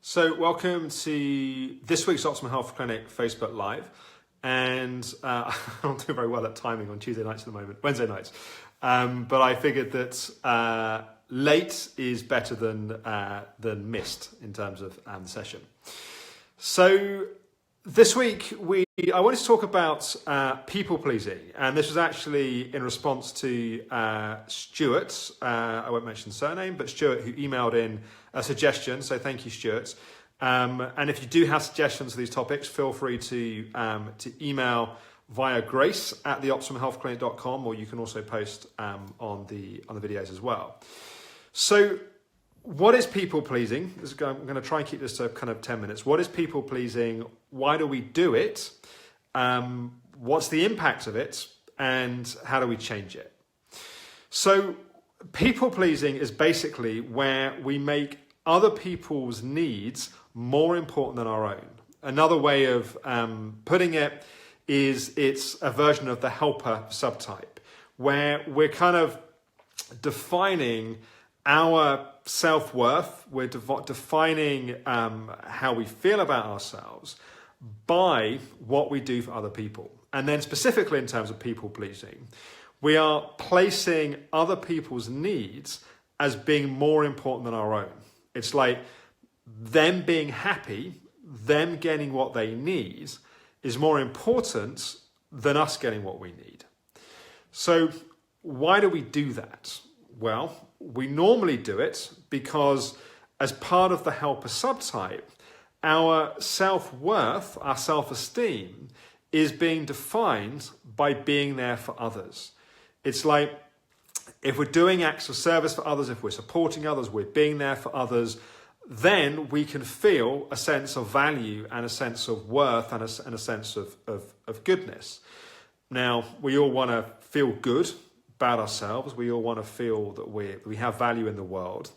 So welcome to this week's Optimal Health Clinic Facebook Live. And I'm doing very well at timing on Tuesday nights at the moment, Wednesday nights. But I figured that late is better than missed in terms of the session. So this week, I wanted to talk about people pleasing. And this was actually in response to Stuart. I won't mention the surname, but Stuart, who emailed in a suggestion. So thank you, Stuart. And if you do have suggestions for these topics, feel free to email via grace@theoptimalhealthclinic.com, or you can also post on the videos as well. So what is people pleasing? I'm going to try and keep this to kind of 10 minutes. What is people pleasing? Why do we do it? What's the impact of it? And how do we change it? So people pleasing is basically where we make other people's needs more important than our own. Another way of putting it is it's a version of the helper subtype, where we're kind of defining our self-worth, we're defining how we feel about ourselves by what we do for other people. And then specifically in terms of people pleasing, we are placing other people's needs as being more important than our own. It's like them being happy, them getting what they need is more important than us getting what we need. So why do we do that? Well, we normally do it because as part of the helper subtype, our self-worth, our self-esteem is being defined by being there for others. It's like if we're doing acts of service for others, if we're supporting others, we're being there for others, then we can feel a sense of value and a sense of worth and a sense of goodness. Now, we all want to feel good about ourselves. We all want to feel that we have value in the world.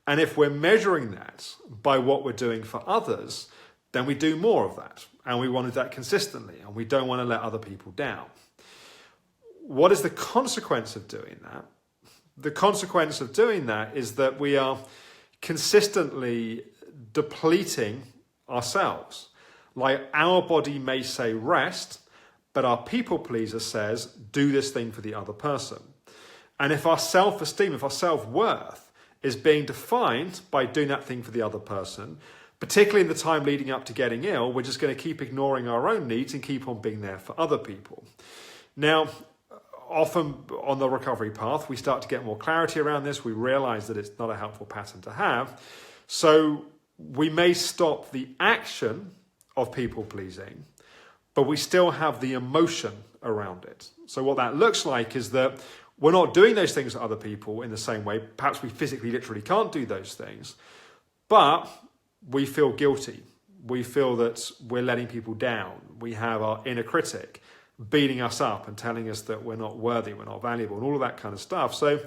And if we're measuring that by what we're doing for others, then we do more of that. And we want to do that consistently. And we don't want to let other people down. What is the consequence of doing that? The consequence of doing that is that we are consistently depleting ourselves. Like our body may say rest, but our people pleaser says do this thing for the other person. And if our self-esteem, if our self-worth is being defined by doing that thing for the other person, particularly in the time leading up to getting ill, we're just going to keep ignoring our own needs and keep on being there for other people. Now, often on the recovery path, we start to get more clarity around this. We realize that it's not a helpful pattern to have. So we may stop the action of people pleasing, but we still have the emotion around it. So what that looks like is that we're not doing those things to other people in the same way. Perhaps we physically, literally can't do those things, but we feel guilty. We feel that we're letting people down. We have our inner critic beating us up and telling us that we're not worthy, we're not valuable, and all of that kind of stuff. So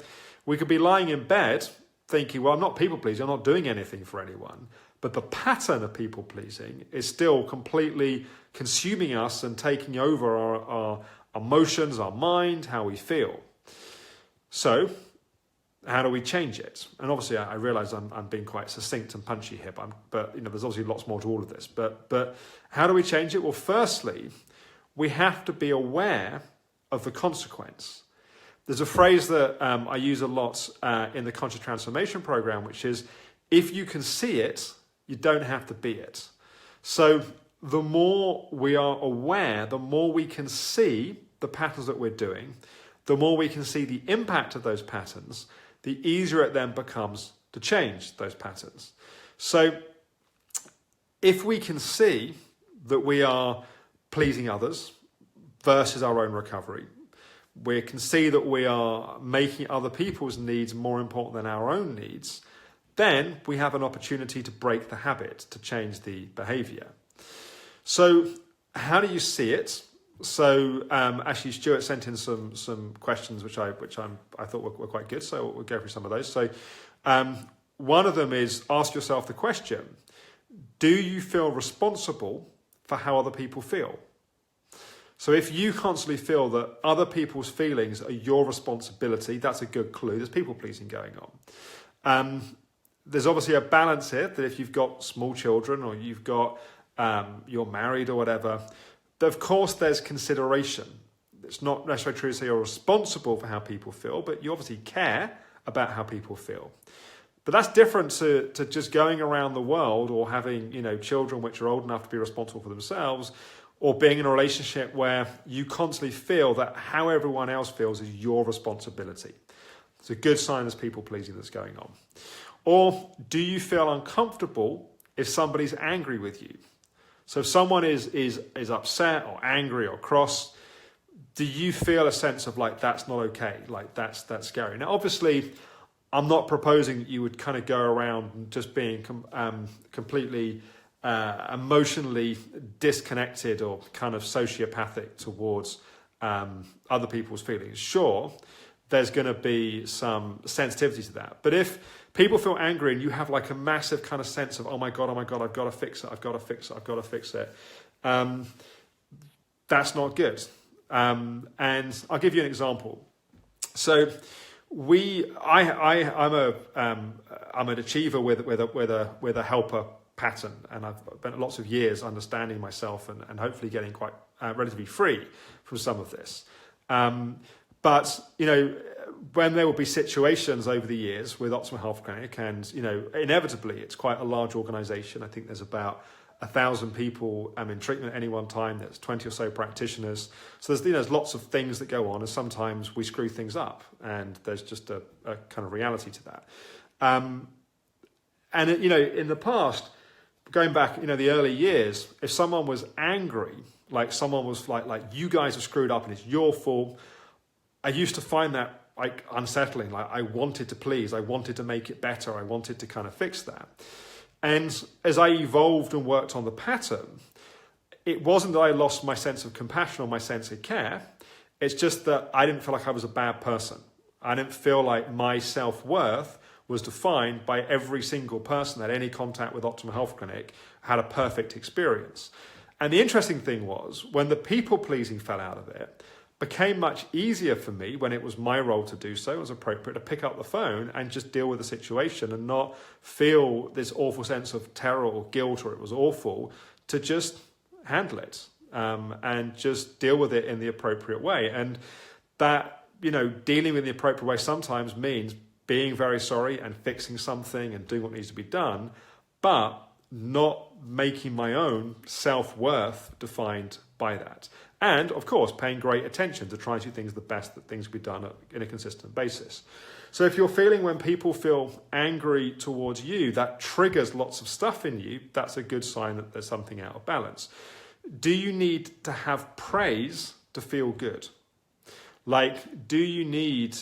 we could be lying in bed thinking, well, I'm not people pleasing, I'm not doing anything for anyone. But the pattern of people pleasing is still completely consuming us and taking over our emotions, our mind, how we feel. So how do we change it? And obviously I realize I'm being quite succinct and punchy here, but there's obviously lots more to all of this. But how do we change it? Well, firstly, we have to be aware of the consequence. There's a phrase that I use a lot in the Conscious Transformation Program, which is, if you can see it, you don't have to be it. So the more we are aware, the more we can see the patterns that we're doing, the more we can see the impact of those patterns, the easier it then becomes to change those patterns. So if we can see that we are pleasing others versus our own recovery, we can see that we are making other people's needs more important than our own needs, then we have an opportunity to break the habit, to change the behaviour. So how do you see it? So actually Stuart sent in some questions which I thought were quite good, so we'll go through some of those. So one of them is, ask yourself the question, do you feel responsible for how other people feel? So if you constantly feel that other people's feelings are your responsibility, that's a good clue. There's people pleasing going on. there's obviously a balance here that if you've got small children or you've got, you're married or whatever, of course there's consideration. It's not necessarily true to say you're responsible for how people feel, but you obviously care about how people feel. But that's different to just going around the world or having, children which are old enough to be responsible for themselves, or being in a relationship where you constantly feel that how everyone else feels is your responsibility. It's a good sign there's people pleasing that's going on. Or do you feel uncomfortable if somebody's angry with you? So if someone is upset or angry or cross, do you feel a sense of like, that's not okay, like that's scary? Now, obviously, I'm not proposing that you would kind of go around just being completely emotionally disconnected or kind of sociopathic towards other people's feelings. Sure, there's going to be some sensitivity to that. But if people feel angry and you have like a massive kind of sense of, oh my God, I've got to fix it, that's not good. And I'll give you an example. So I'm an achiever with a helper pattern, and I've spent lots of years understanding myself and hopefully getting quite relatively free from some of this. But when there will be situations over the years with Optimal Health Clinic, and inevitably it's quite a large organisation. I think there's about 1,000 people in treatment at any one time. There's 20 or so practitioners. So there's lots of things that go on, and sometimes we screw things up, and there's just a kind of reality to that. And in the past, going back, the early years, if someone was angry, like someone was like you guys have screwed up and it's your fault, I used to find that like unsettling. Like I wanted to please, I wanted to make it better, I wanted to kind of fix that. And as I evolved and worked on the pattern, it wasn't that I lost my sense of compassion or my sense of care. It's just that I didn't feel like I was a bad person. I didn't feel like my self-worth was defined by every single person that any contact with Optimal Health Clinic had a perfect experience. And the interesting thing was, when the people-pleasing fell out of it, became much easier for me when it was my role to do so. It was appropriate to pick up the phone and just deal with the situation and not feel this awful sense of terror or guilt or it was awful, to just handle it and just deal with it in the appropriate way. And that, dealing with the appropriate way sometimes means being very sorry and fixing something and doing what needs to be done, but not making my own self-worth defined by that. And, of course, paying great attention to trying to do things the best that things can be done in a consistent basis. So if you're feeling when people feel angry towards you, that triggers lots of stuff in you, that's a good sign that there's something out of balance. Do you need to have praise to feel good? Like, do you need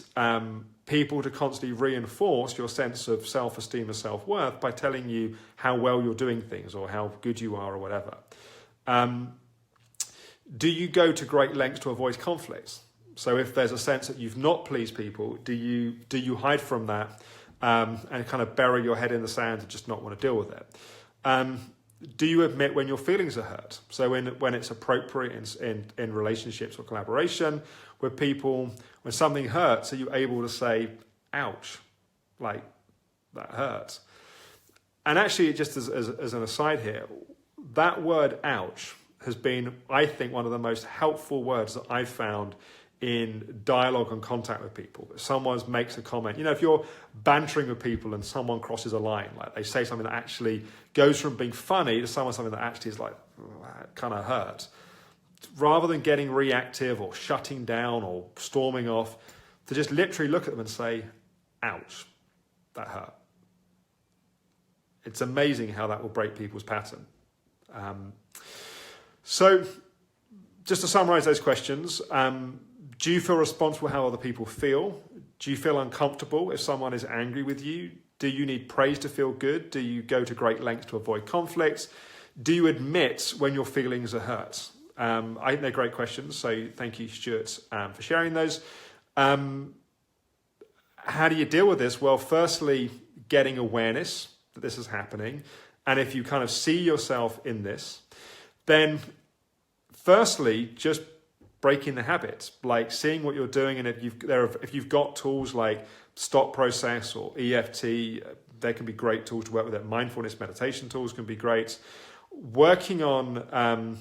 people to constantly reinforce your sense of self-esteem and self-worth by telling you how well you're doing things or how good you are or whatever? Do you go to great lengths to avoid conflicts? So if there's a sense that you've not pleased people, do you hide from that and kind of bury your head in the sand and just not want to deal with it? Do you admit when your feelings are hurt? So when it's appropriate in relationships or collaboration with people, when something hurts, are you able to say, ouch, like that hurts? And actually, just as an aside here, that word ouch has been, I think, one of the most helpful words that I've found in dialogue and contact with people. If someone makes a comment, if you're bantering with people and someone crosses a line, like they say something that actually goes from being funny to something that actually is like, kind of hurt. Rather than getting reactive or shutting down or storming off, to just literally look at them and say, ouch, that hurt. It's amazing how that will break people's pattern. So just to summarize those questions, do you feel responsible for how other people feel? Do you feel uncomfortable if someone is angry with you? Do you need praise to feel good? Do you go to great lengths to avoid conflicts? Do you admit when your feelings are hurt? I think they're great questions, so thank you, Stuart, for sharing those. How do you deal with this? Well, firstly, getting awareness that this is happening. And if you kind of see yourself in this, then firstly, just breaking the habit, like seeing what you're doing. And if you've got tools like stop process or EFT, They can be great tools to work with it. Mindfulness meditation tools can be great. Working on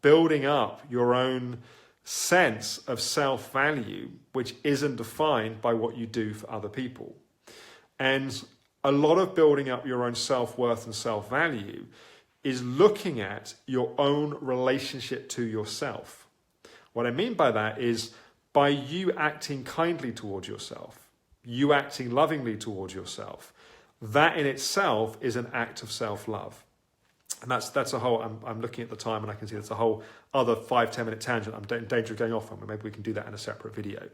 building up your own sense of self-value, which isn't defined by what you do for other people. And a lot of building up your own self-worth and self-value is looking at your own relationship to yourself. What I mean by that is by you acting kindly towards yourself, you acting lovingly towards yourself, that in itself is an act of self-love. And that's a whole, I'm looking at the time and I can see that's a whole other 5-10 minute tangent I'm in danger of going off on, but maybe we can do that in a separate video.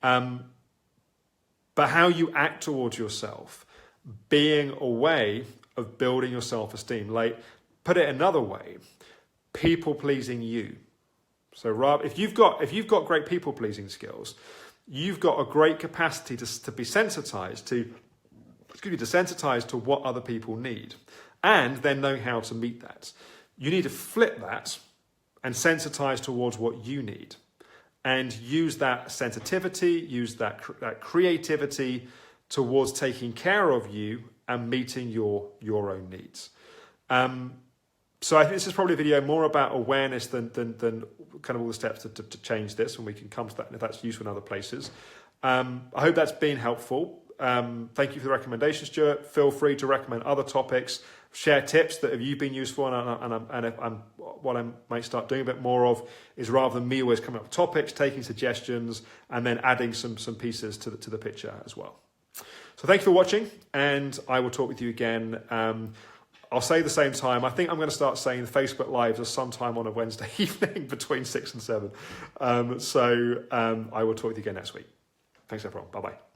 But how you act towards yourself, being a way of building your self-esteem. Like, put it another way, people pleasing you. So Rob, if you've got great people pleasing skills, you've got a great capacity to be sensitized to what other people need, and then know how to meet that. You need to flip that and sensitize towards what you need, and use that sensitivity, use that creativity towards taking care of you and meeting your own needs. So I think this is probably a video more about awareness than kind of all the steps to change this, and we can come to that if that's useful in other places. I hope that's been helpful. Thank you for the recommendation, Stuart. Feel free to recommend other topics, share tips that have you been useful, and what I might start doing a bit more of is, rather than me always coming up with topics, taking suggestions and then adding some pieces to the picture as well. So thank you for watching, and I will talk with you again. I'll say the same time. I think I'm going to start saying the Facebook Lives are sometime on a Wednesday evening between 6 and 7. I will talk with you again next week. Thanks everyone. Bye-bye.